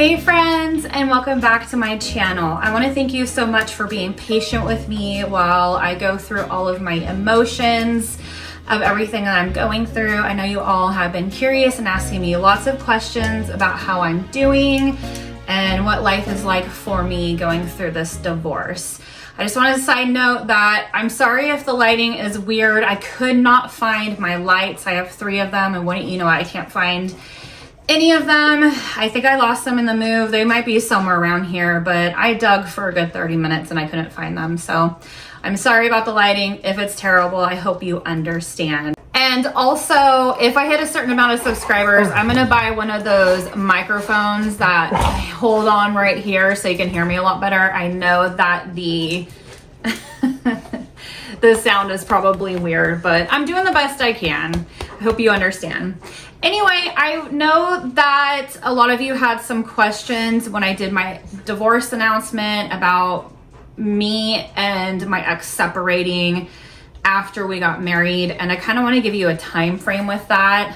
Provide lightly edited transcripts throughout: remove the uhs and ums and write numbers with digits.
Hey friends, and welcome back to my channel. I want to thank you so much for being patient with me while I go through all of my emotions of everything that I'm going through. I know you all have been curious and asking me lots of questions about how I'm doing and what life is like for me going through this divorce. I just want to side note that I'm sorry if the lighting is weird. I could not find my lights. I have 3 of them, and wouldn't you know it, I can't find any of them. I think I lost them in the move. They might be somewhere around here, but I dug for a good 30 minutes and I couldn't find them. So I'm sorry about the lighting. If it's terrible, I hope you understand. And also, if I hit a certain amount of subscribers, I'm gonna buy one of those microphones that hold on right here so you can hear me a lot better. I know that the the sound is probably weird, but I'm doing the best I can. I hope you understand. Anyway, I know that a lot of you had some questions when I did my divorce announcement about me and my ex separating after we got married, and I kind of want to give you a time frame with that.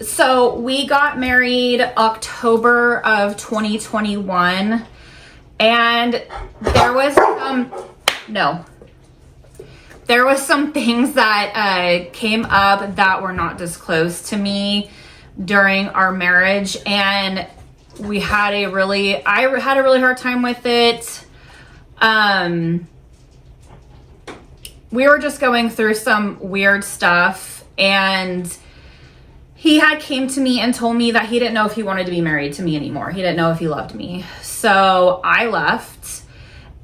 So we got married October of 2021, and there was some things that came up that were not disclosed to me during our marriage, and I had a really hard time with it. We were just going through some weird stuff, and he had came to me and told me that he didn't know if he wanted to be married to me anymore. He didn't know if he loved me. So I left.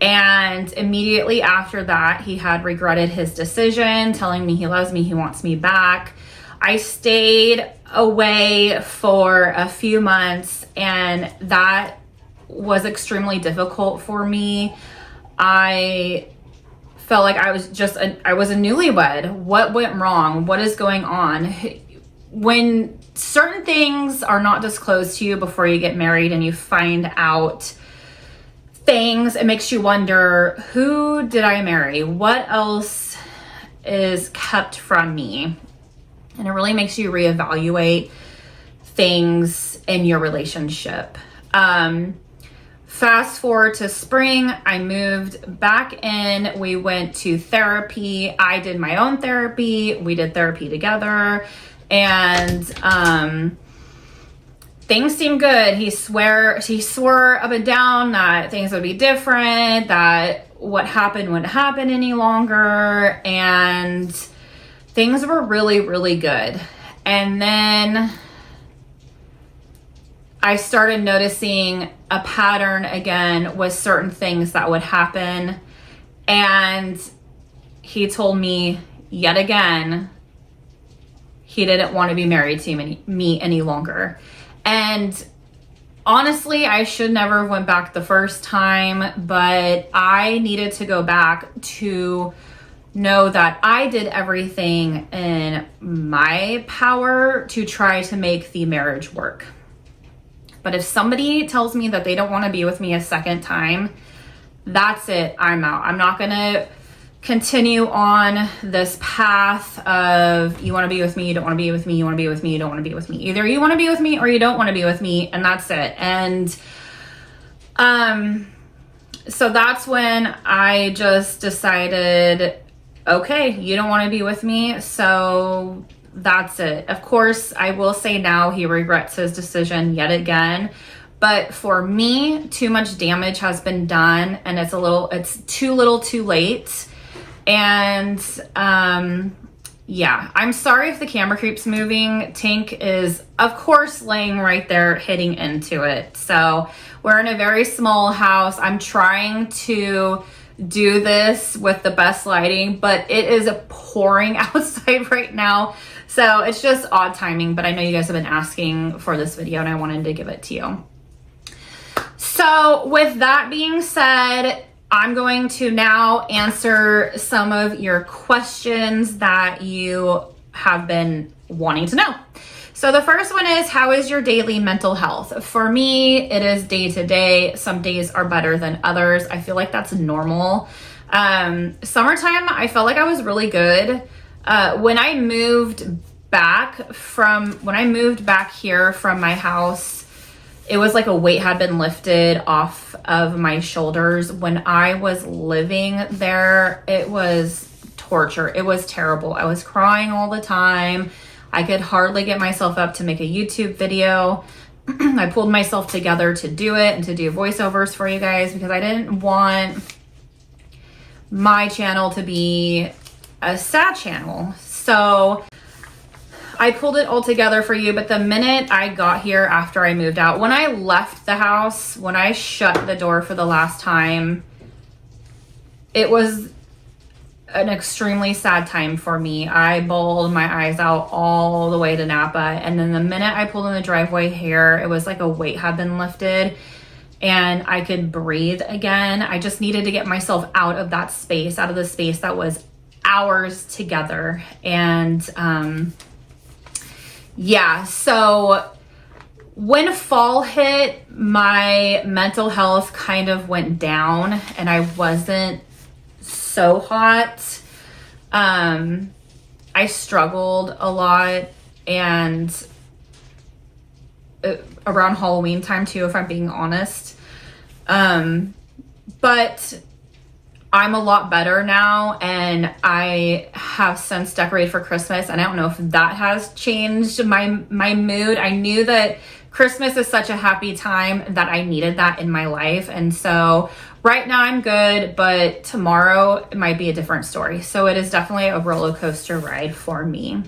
And immediately after that, he had regretted his decision, telling me he loves me, he wants me back. I stayed away for a few months, and that was extremely difficult for me. I felt like I was a newlywed. What went wrong? What is going on? When certain things are not disclosed to you before you get married and you find out things, it makes you wonder, who did I marry? What else is kept from me? And it really makes you reevaluate things in your relationship. Fast forward to spring, I moved back in. We went to therapy. I did my own therapy. We did therapy together, and things seemed good. He swore up and down that things would be different, that what happened wouldn't happen any longer, and things were really, really good. And then I started noticing a pattern again with certain things that would happen, and he told me yet again he didn't want to be married to me any longer. And honestly, I should never have went back the first time, but I needed to go back to know that I did everything in my power to try to make the marriage work. But if somebody tells me that they don't want to be with me a second time, that's it. I'm out. I'm not going to continue on this path of you want to be with me, you don't want to be with me, you want to be with me, you don't want to be with me. Either you want to be with me or you don't want to be with me, and that's it. And so that's when I just decided, okay, you don't want to be with me, so that's it. Of course, I will say now he regrets his decision yet again. But for me, too much damage has been done, and it's too little too late. And yeah, I'm sorry if the camera keeps moving. Tank is, of course, laying right there hitting into it. So we're in a very small house. I'm trying to do this with the best lighting, but it is pouring outside right now. So it's just odd timing, but I know you guys have been asking for this video and I wanted to give it to you. So with that being said, I'm going to now answer some of your questions that you have been wanting to know. So the first one is, how is your daily mental health? For me, it is day to day. Some days are better than others. I feel like that's normal. Summertime, I felt like I was really good. When I moved back here from my house it was like a weight had been lifted off of my shoulders. When I was living there, it was torture. It was terrible. I was crying all the time. I could hardly get myself up to make a YouTube video. I pulled myself together to do it and to do voiceovers for you guys because I didn't want my channel to be a sad channel. So I pulled it all together for you. But the minute I got here after I moved out, when I left the house, when I shut the door for the last time, it was an extremely sad time for me. I bawled my eyes out all the way to Napa. And then the minute I pulled in the driveway here, it was like a weight had been lifted and I could breathe again. I just needed to get myself out of that space, out of the space that was hours together. And yeah, so when fall hit, my mental health kind of went down and I wasn't so hot. I struggled a lot, and around Halloween time too, if I'm being honest. But I'm a lot better now, and I have since decorated for Christmas, and I don't know if that has changed my mood. I knew that Christmas is such a happy time that I needed that in my life, and so right now I'm good, but tomorrow it might be a different story. So it is definitely a roller coaster ride for me.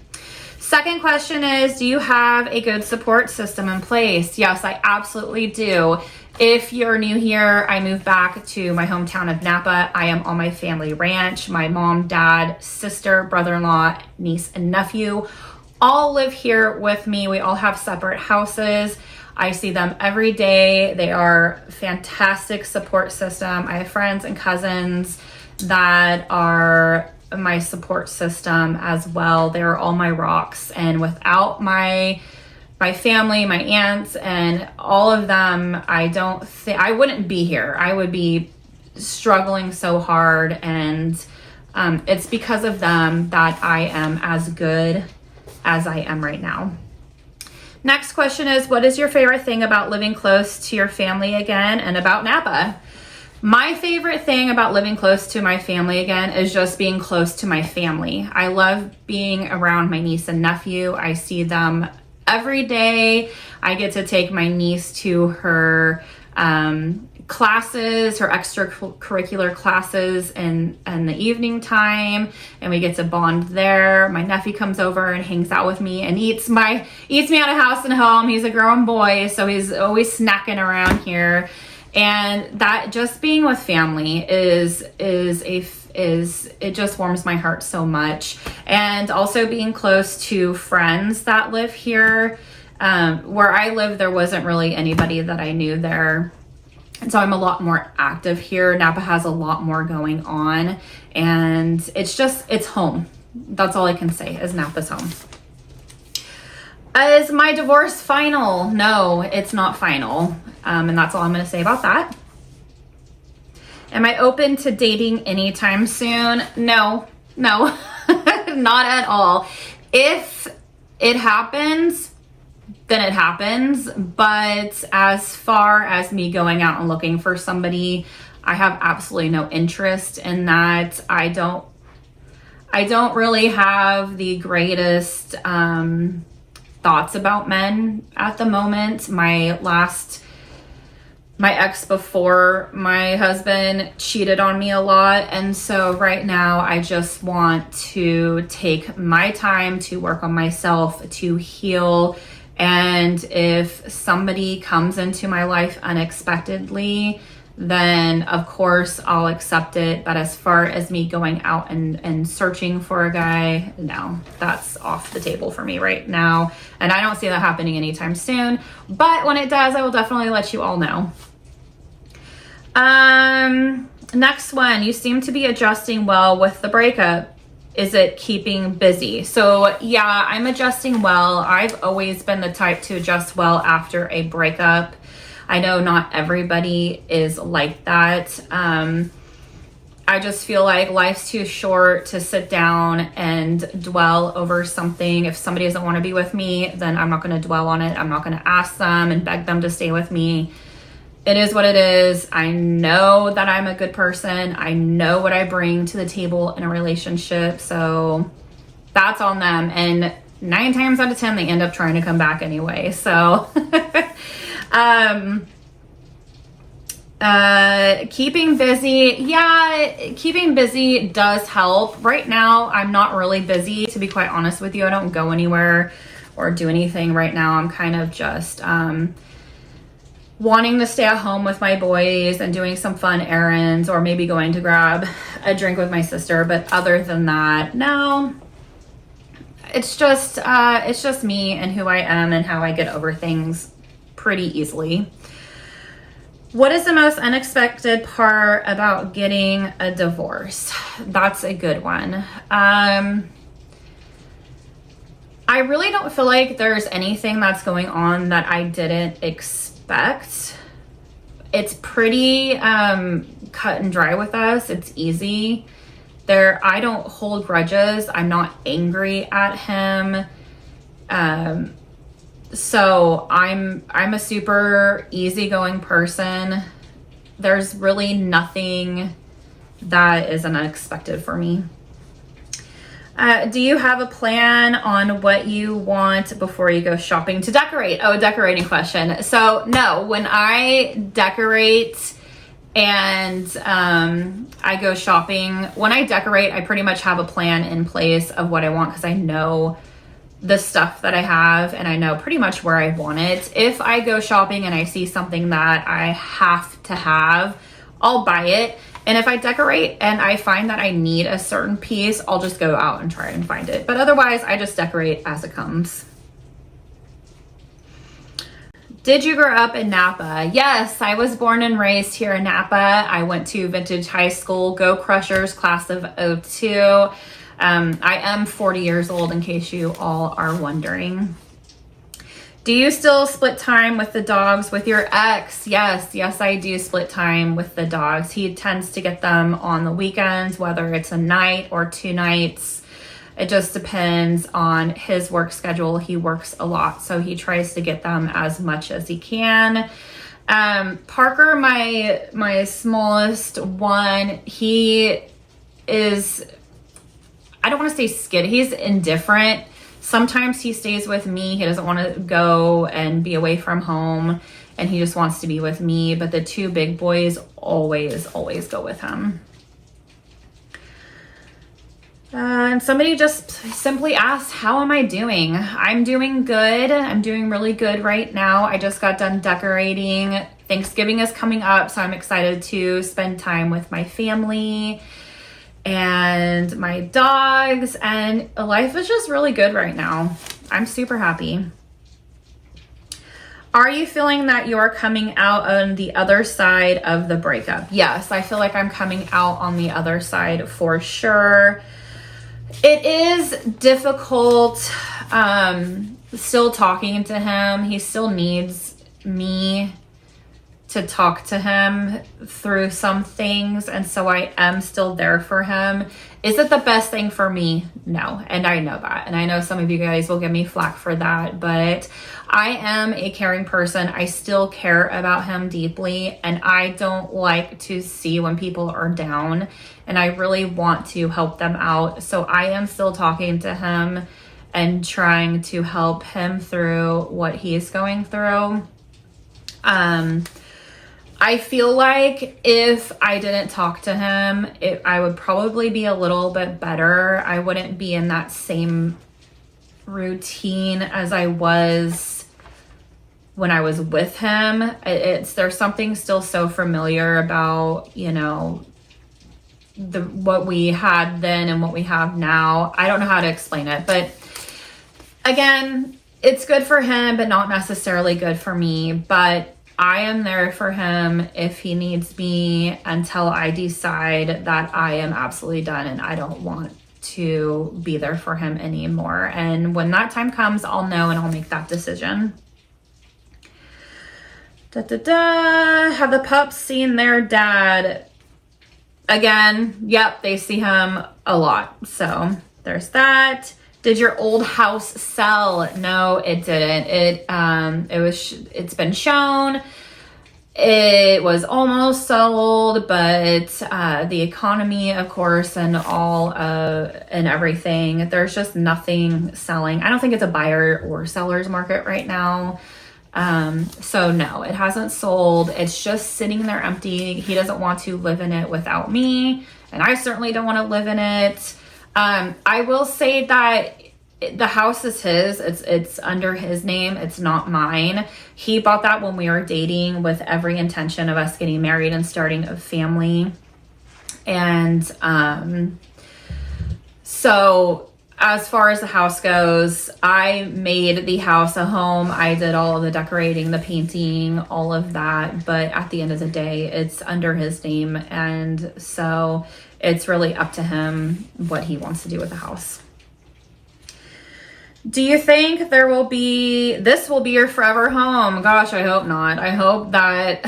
Second question is, do you have a good support system in place? Yes, I absolutely do. If you're new here, I moved back to my hometown of Napa. I am on my family ranch. My mom, dad, sister, brother-in-law, niece, and nephew all live here with me. We all have separate houses. I see them every day. They are a fantastic support system. I have friends and cousins that are my support system as well. They're all my rocks. And without my family, my aunts, and all of them, I wouldn't be here. I would be struggling so hard. And it's because of them that I am as good as I am right now. Next question is, what is your favorite thing about living close to your family again and about Napa? My favorite thing about living close to my family again is just being close to my family. I love being around my niece and nephew. I see them every day. I get to take my niece to her classes, her extracurricular classes in the evening time, and we get to bond there. My nephew comes over and hangs out with me and eats me out of house and home. He's a grown boy, so he's always snacking around here. And that just being with family it just warms my heart so much. And also being close to friends that live here. Where I live, there wasn't really anybody that I knew there. And so I'm a lot more active here. Napa has a lot more going on, and it's home. That's all I can say is Napa's home. Is my divorce final? No, it's not final. And that's all I'm going to say about that. Am I open to dating anytime soon? No, not at all. If it happens, then it happens. But as far as me going out and looking for somebody, I have absolutely no interest in that. I don't really have the greatest thoughts about men at the moment. My ex before my husband cheated on me a lot. And so right now I just want to take my time to work on myself, to heal. And if somebody comes into my life unexpectedly, then of course I'll accept it. But as far as me going out and searching for a guy, no, that's off the table for me right now. And I don't see that happening anytime soon. But when it does, I will definitely let you all know. Next one, you seem to be adjusting well with the breakup. Is it keeping busy? So yeah, I'm adjusting well. I've always been the type to adjust well after a breakup. I know not everybody is like that. I I just feel like life's too short to sit down and dwell over something. If somebody doesn't want to be with me, then I'm not going to dwell on it. I'm not going to ask them and beg them to stay with me. It is what it is. I know that I'm a good person. I know what I bring to the table in a relationship. So that's on them. And 9 times out of 10, they end up trying to come back anyway. So, keeping busy. Yeah, keeping busy does help. Right now, I'm not really busy, to be quite honest with you. I don't go anywhere or do anything right now. I'm kind of just, wanting to stay at home with my boys and doing some fun errands, or maybe going to grab a drink with my sister. But other than that, no, it's just me and who I am and how I get over things pretty easily. What is the most unexpected part about getting a divorce? That's a good one. I really don't feel like there's anything that's going on that I didn't expect. It's pretty cut and dry with us. It's easy. I don't hold grudges. I'm not angry at him. So I'm a super easygoing person. There's really nothing that is unexpected for me. Do you have a plan on what you want before you go shopping to decorate? Oh, a decorating question. So no, when I decorate and I go shopping, when I decorate, I pretty much have a plan in place of what I want, because I know the stuff that I have and I know pretty much where I want it. If I go shopping and I see something that I have to have, I'll buy it. And if I decorate and I find that I need a certain piece, I'll just go out and try and find it. But otherwise, I just decorate as it comes. Did you grow up in Napa? Yes, I was born and raised here in Napa. I went to Vintage High School, Go Crushers, class of 02. I am 40 years old, in case you all are wondering. Do you still split time with the dogs with your ex? Yes, I do split time with the dogs. He tends to get them on the weekends, whether it's a night or 2 nights. It just depends on his work schedule. He works a lot, so he tries to get them as much as he can. Parker, my smallest one, he is, I don't want to say scared. He's indifferent. Sometimes he stays with me. He doesn't want to go and be away from home, and he just wants to be with me. But the 2 big boys always go with him. And somebody just simply asked, how am I doing? I'm doing good. I'm doing really good right now. I just got done decorating. Thanksgiving is coming up, so I'm excited to spend time with my family and my dogs, and life is just really good right now. I'm super happy. Are you feeling that you're coming out on the other side of the breakup? Yes, I feel like I'm coming out on the other side for sure. It is difficult still talking to him. He still needs me to talk to him through some things, and so I am still there for him. Is it the best thing for me? No, and I know that, and I know some of you guys will give me flack for that, but I am a caring person. I still care about him deeply, and I don't like to see when people are down, and I really want to help them out. So I am still talking to him and trying to help him through what he's going through. I feel like if I didn't talk to him, I would probably be a little bit better. I wouldn't be in that same routine as I was when I was with him. There's something still so familiar about, you know, what we had then and what we have now. I don't know how to explain it, but again, it's good for him, but not necessarily good for me. But I am there for him if he needs me until I decide that I am absolutely done and I don't want to be there for him anymore. And when that time comes, I'll know and I'll make that decision. Have the pups seen their dad? again, yep, they see him a lot. So there's that. Did your old house sell? No, it didn't. It's been shown. It was almost sold, but the economy, of course, and and everything, there's just nothing selling. I don't think it's a buyer or seller's market right now. So no, it hasn't sold. It's just sitting there empty. He doesn't want to live in it without me, and I certainly don't want to live in it. I will say that the house is his. It's under his name. It's not mine. He bought that when we were dating with every intention of us getting married and starting a family. And so as far as the house goes, I made the house a home. I did all of the decorating, the painting, all of that. But at the end of the day, it's under his name. And so it's really up to him what he wants to do with the house. Do you think this will be your forever home? Gosh, I hope not. I hope that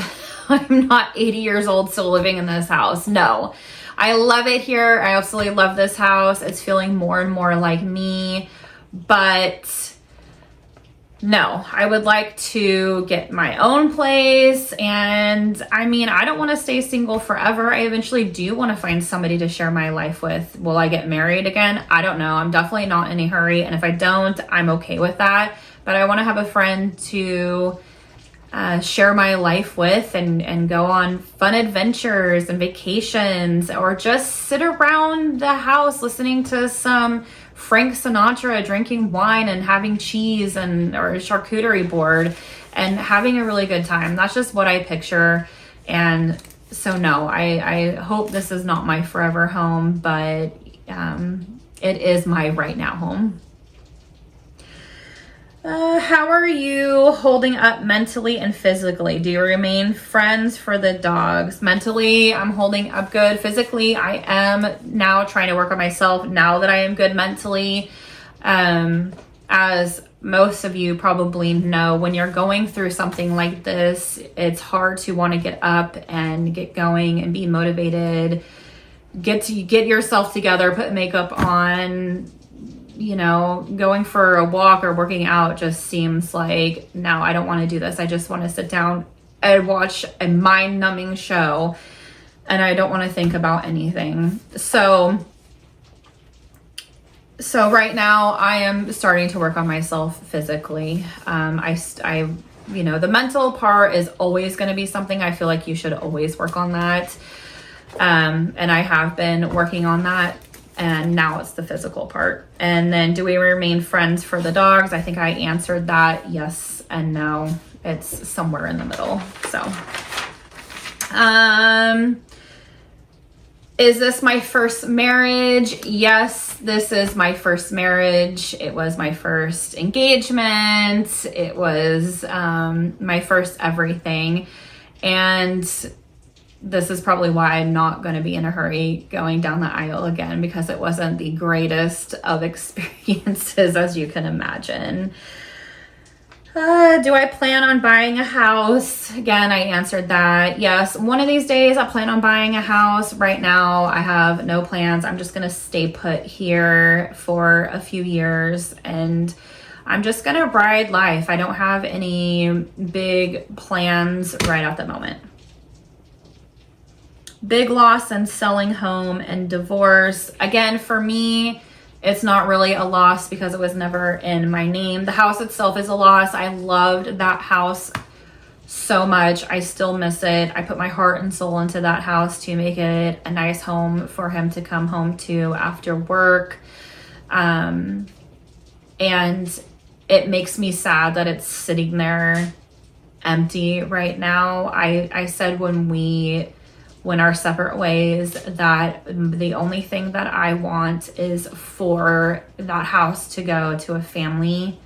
I'm not 80 years old still living in this house. No, I love it here. I absolutely love this house. It's feeling more and more like me, but no, I would like to get my own place. And I mean, I don't want to stay single forever. I eventually do want to find somebody to share my life with. Will I get married again? I don't know. I'm definitely not in a hurry. And if I don't, I'm okay with that. But I want to have a friend to share my life with and go on fun adventures and vacations, or just sit around the house listening to some Frank Sinatra, drinking wine and having cheese or a charcuterie board and having a really good time. That's just what I picture. And so no, I hope this is not my forever home, but it is my right now home. How are you holding up mentally and physically? Do you remain friends for the dogs? Mentally, I'm holding up good. Physically, I am now trying to work on myself now that I am good mentally. As most of you probably know, when you're going through something like this, it's hard to want to get up and get going and be motivated, get yourself together, put makeup on. You know, going for a walk or working out just seems like, no, I don't want to do this. I just want to sit down and watch a mind-numbing show, and I don't want to think about anything. So right now I am starting to work on myself physically. The mental part is always going to be something I feel like you should always work on that. And I have been working on that. And now it's the physical part. And then, do we remain friends for the dogs? I think I answered that yes and no. It's somewhere in the middle. So, is this my first marriage? Yes, this is my first marriage. It was my first engagement. It was my first everything. And this is probably why I'm not going to be in a hurry going down the aisle again, because it wasn't the greatest of experiences, as you can imagine. Do I plan on buying a house? Again, I answered that. Yes, one of these days I plan on buying a house. Right now, I have no plans. I'm just going to stay put here for a few years, and I'm just going to ride life. I don't have any big plans right at the moment. Big loss in selling home and divorce. Again, for me, it's not really a loss because it was never in my name. The house itself is a loss. I loved that house so much. I still miss it. I put my heart and soul into that house to make it a nice home for him to come home to after work. And it makes me sad that it's sitting there empty right now. I said when our separate ways that the only thing that I want is for that house to go to a family,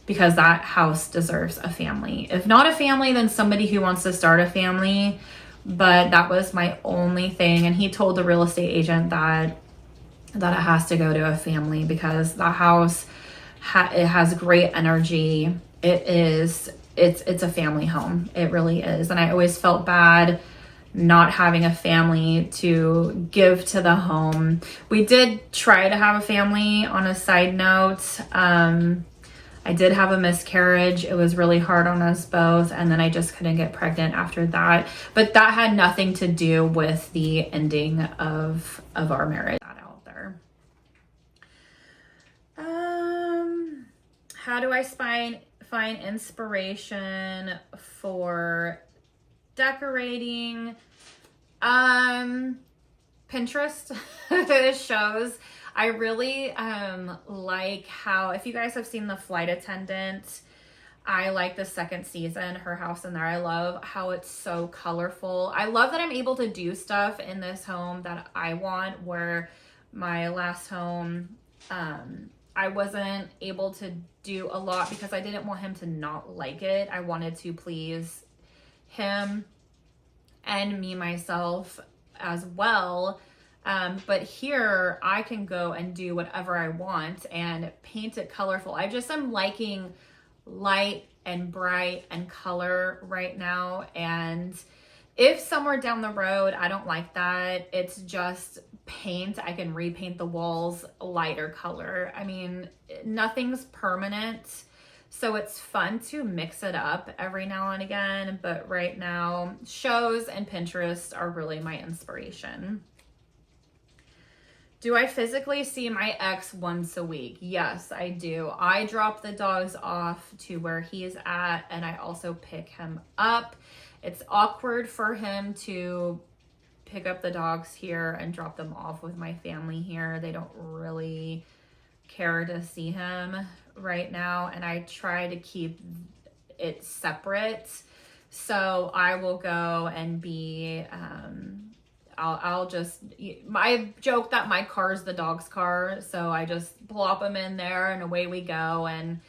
because that house deserves a family. If not a family, then somebody who wants to start a family. But that was my only thing. And he told the real estate agent that it has to go to a family, because that house it has great energy. It's a family home. It really is. And I always felt bad not having a family to give to the home. We did try to have a family on a side note. I did have a miscarriage. It was really hard on us both. And then I just couldn't get pregnant after that. But that had nothing to do with the ending of our marriage. Out there. How do I find inspiration for decorating? Pinterest shows. I really like how, if you guys have seen The Flight Attendant, I like the second season, her house in there. I love how it's so colorful. I love that I'm able to do stuff in this home that I want, where my last home, I wasn't able to do a lot because I didn't want him to not like it. I wanted to please him and me, myself as well. But here I can go and do whatever I want and paint it colorful. I just am liking light and bright and color right now. And if somewhere down the road I don't like that, it's just paint. I can repaint the walls lighter color. I mean, nothing's permanent. So it's fun to mix it up every now and again. But right now, shows and Pinterest are really my inspiration. Do I physically see my ex once a week? Yes, I do. I drop the dogs off to where he's at, and I also pick him up. It's awkward for him to pick up the dogs here and drop them off with my family here. They don't really care to see him right now, and I try to keep it separate. So I will go and be I'll just, I joke that my car's the dog's car, so I just plop him in there and away we go. And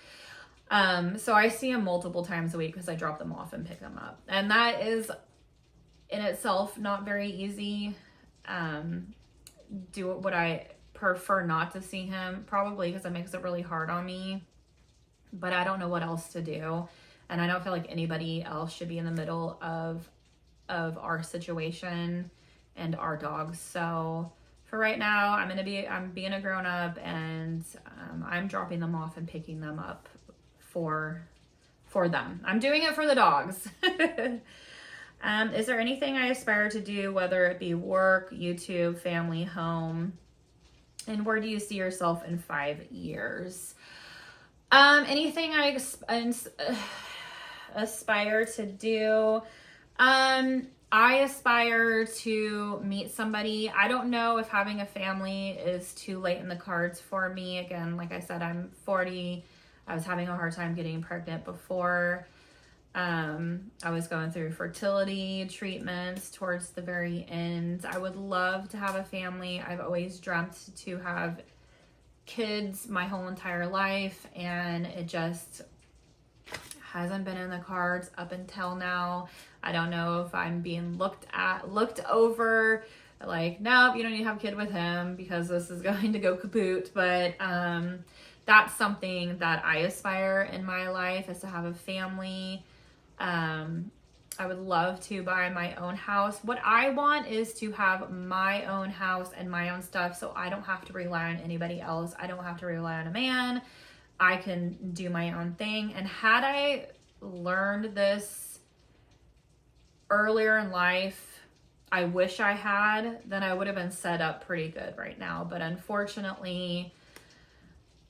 so I see him multiple times a week because I drop them off and pick them up, and that is in itself not very easy. Would I prefer not to see him? Probably, because it makes it really hard on me, but I don't know what else to do, and I don't feel like anybody else should be in the middle of our situation and our dogs. So for right now, I'm being a grown up, and I'm dropping them off and picking them up for them. I'm doing it for the dogs. Is there anything I aspire to do, whether it be work, YouTube, family, home? And where do you see yourself in 5 years? Anything I aspire to do? I aspire to meet somebody. I don't know if having a family is too late in the cards for me. Again, like I said, I'm 40. I was having a hard time getting pregnant before. I was going through fertility treatments towards the very end. I would love to have a family. I've always dreamt to have kids my whole entire life, and it just hasn't been in the cards up until now. I don't know if I'm being looked over, like, nope, you don't need to have a kid with him because this is going to go kaput. But that's something that I aspire in my life, is to have a family. I would love to buy my own house. What I want is to have my own house and my own stuff, so I don't have to rely on anybody else. I don't have to rely on a man. I can do my own thing. And had I learned this earlier in life, I wish I had, then I would have been set up pretty good right now. But unfortunately,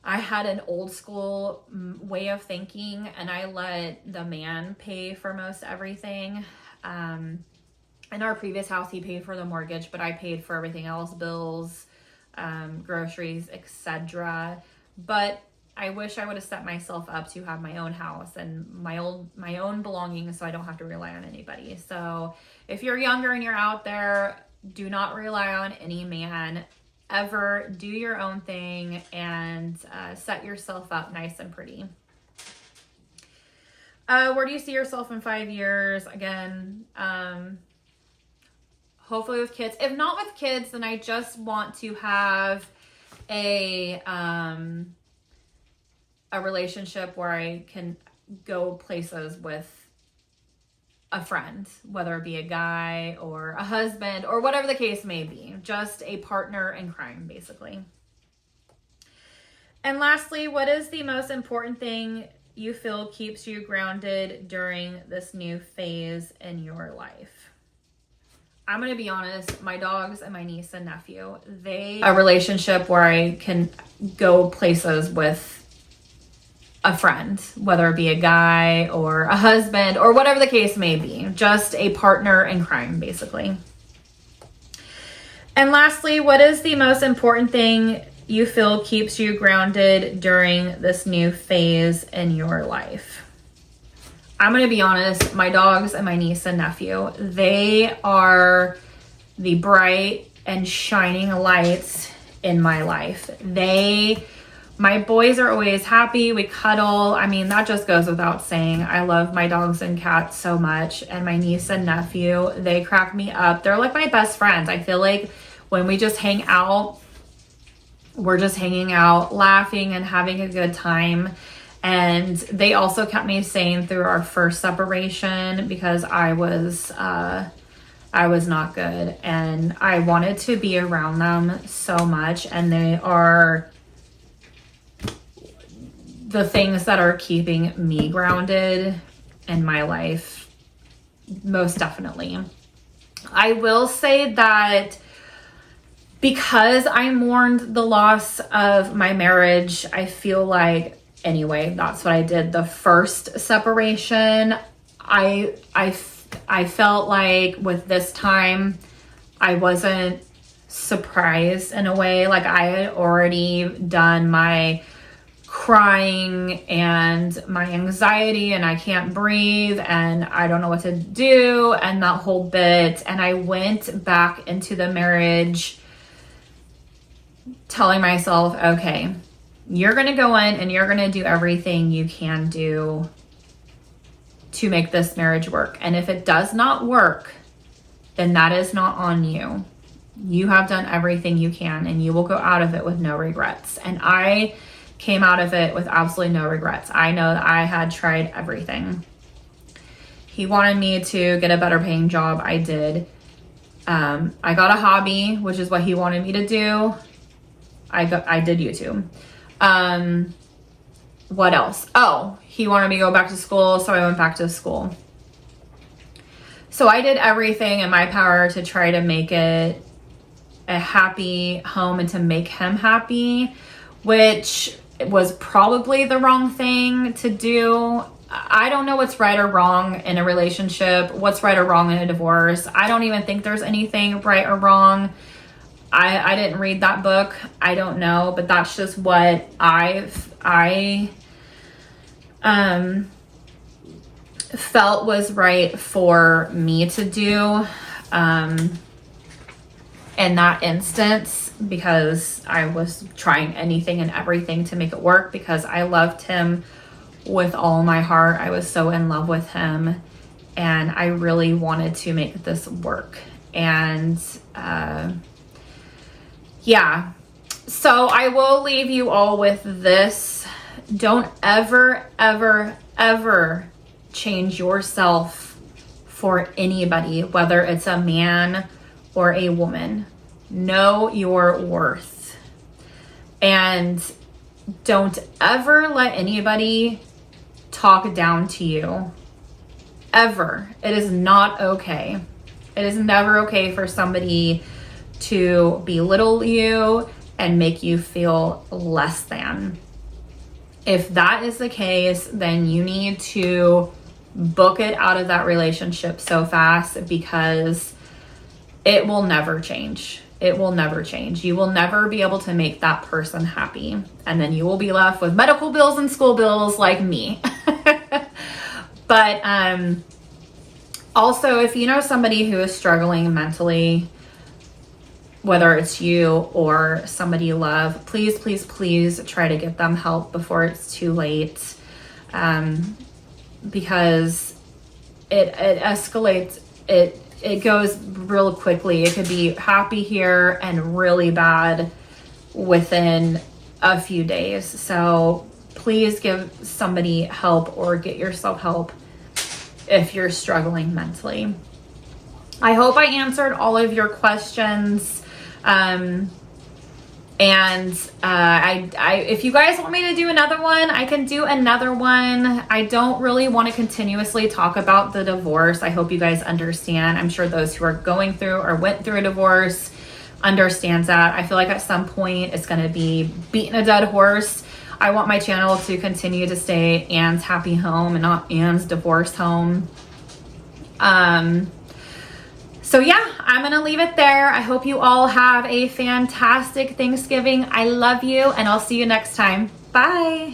I had an old school way of thinking, and I let the man pay for most everything. In our previous house, he paid for the mortgage, but I paid for everything else, bills, groceries, etc. But I wish I would have set myself up to have my own house and my own belongings, so I don't have to rely on anybody. So if you're younger and you're out there, do not rely on any man ever. Do your own thing and set yourself up nice and pretty. Where do you see yourself in 5 years? Again, hopefully with kids. If not with kids, then I just want to have a relationship where I can go places with a friend, whether it be a guy or a husband or whatever the case may be, just a partner in crime, basically. And lastly, what is the most important thing you feel keeps you grounded during this new phase in your life? I'm going to be honest, my dogs and my niece and nephew, a relationship where I can go places with a friend, whether it be a guy or a husband or whatever the case may be, just a partner in crime, basically. And lastly, what is the most important thing you feel keeps you grounded during this new phase in your life? I'm going to be honest, my dogs and my niece and nephew, they are the bright and shining lights in my life. My boys are always happy. We cuddle. I mean, that just goes without saying. I love my dogs and cats so much. And my niece and nephew, they crack me up. They're like my best friends. I feel like when we just hang out, we're just hanging out, laughing and having a good time. And they also kept me sane through our first separation because I was not good. And I wanted to be around them so much. And they are the things that are keeping me grounded in my life, most definitely. I will say that because I mourned the loss of my marriage, I feel like, anyway, that's what I did. The first separation, I felt like with this time, I wasn't surprised in a way. Like I had already done my crying and my anxiety and I can't breathe and I don't know what to do and that whole bit. And I went back into the marriage telling myself, okay, you're going to go in and you're going to do everything you can do to make this marriage work. And if it does not work, then that is not on you. You have done everything you can and you will go out of it with no regrets. And I came out of it with absolutely no regrets. I know that I had tried everything. He wanted me to get a better paying job. I did. I got a hobby, which is what he wanted me to do. I did YouTube. What else? Oh, he wanted me to go back to school, so I went back to school. So I did everything in my power to try to make it a happy home and to make him happy, which was probably the wrong thing to do. I don't know what's right or wrong in a relationship, what's right or wrong in a divorce. I don't even think there's anything right or wrong. I didn't read that book. I don't know, but that's just what I felt was right for me to do in that instance, because I was trying anything and everything to make it work because I loved him with all my heart. I was so in love with him and I really wanted to make this work. And yeah, so I will leave you all with this. Don't ever, ever, ever change yourself for anybody, whether it's a man or a woman. Know your worth. And don't ever let anybody talk down to you. Ever. It is not okay. It is never okay for somebody to belittle you and make you feel less than. If that is the case, then you need to book it out of that relationship so fast because it will never change. It will never change. You will never be able to make that person happy. And then you will be left with medical bills and school bills like me. But also, if you know somebody who is struggling mentally, whether it's you or somebody you love, please, please, please try to get them help before it's too late. Because it escalates, it goes real quickly. It could be happy here and really bad within a few days. So please give somebody help or get yourself help if you're struggling mentally. I hope I answered all of your questions. If you guys want me to do another one, I can do another one. I don't really want to continuously talk about the divorce. I hope you guys understand. I'm sure those who are going through or went through a divorce understands that. I feel like at some point it's going to be beating a dead horse. I want my channel to continue to stay Anne's happy home and not Anne's divorce home. So yeah, I'm going to leave it there. I hope you all have a fantastic Thanksgiving. I love you, and I'll see you next time. Bye.